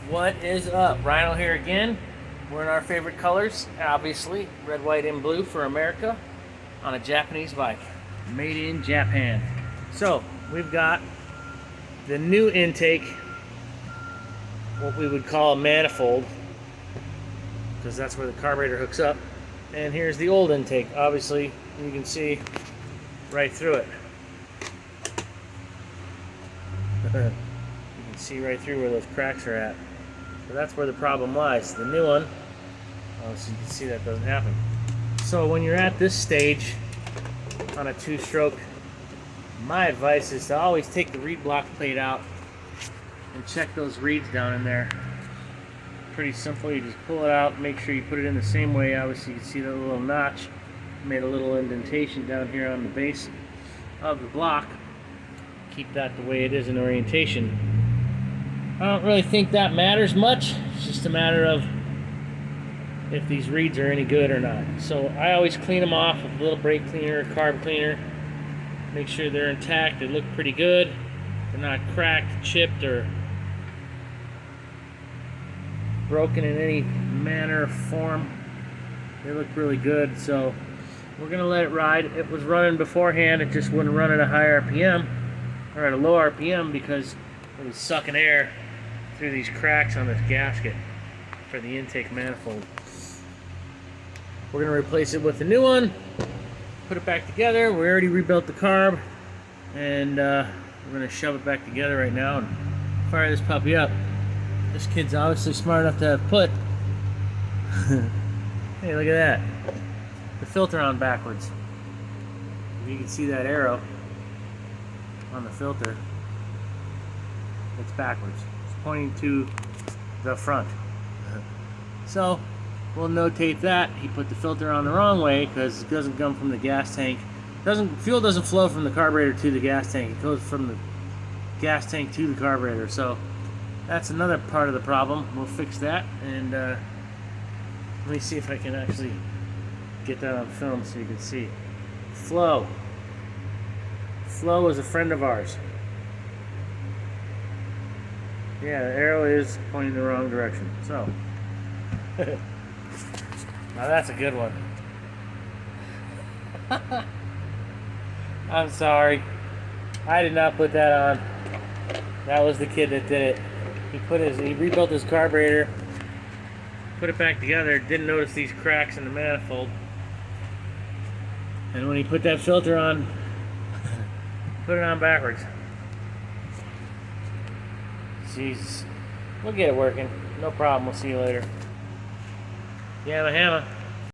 What is up? Rhino here again. We're in our favorite colors, obviously, red, white, and blue for America on a Japanese bike. Made in Japan. So, we've got the new intake, what we would call a manifold, because that's where the carburetor hooks up. And here's the old intake. Obviously, you can see right through it. You can see right through where those cracks are at. So that's where the problem lies. The new one, so you can see that doesn't happen. So when you're at this stage on a two-stroke, my advice is to always take the reed block plate out and check those reeds down in there. Pretty simple. You just pull it out, make sure you put it in the same way. Obviously you can see that little notch made a little indentation down here on the base of the block. Keep that the way it is in orientation. I don't really think that matters much. It's just a matter of if these reeds are any good or not. So I always clean them off with a little brake cleaner, carb cleaner. Make sure they're intact. They look pretty good. They're not cracked, chipped, or broken in any manner or form. They look really good. So we're gonna let it ride. It was running beforehand. It just wouldn't run at a high RPM or at a low RPM because it was sucking air through these cracks on this gasket for the intake manifold. We're going to replace it with a new one, put it back together. We already rebuilt the carb, and we're going to shove it back together right now and fire this puppy up. This kid's obviously smart enough to have put hey, look at that, the filter on backwards. You can see that arrow on the filter. It's backwards. It's pointing to the front. So we'll notate that he put the filter on the wrong way because it doesn't come from the gas tank. Fuel doesn't flow from the carburetor to the gas tank. It goes from the gas tank to the carburetor. So that's another part of the problem. We'll fix that, and let me see if I can actually get that on film so you can see. Flow. Flow is a friend of ours. Yeah, the arrow is pointing the wrong direction. So, now that's a good one. I'm sorry. I did not put that on. That was the kid that did it. He rebuilt his carburetor, put it back together, didn't notice these cracks in the manifold. And when he put that filter on, put it on backwards. Jesus. We'll get it working. No problem. We'll see you later. YAMAHA.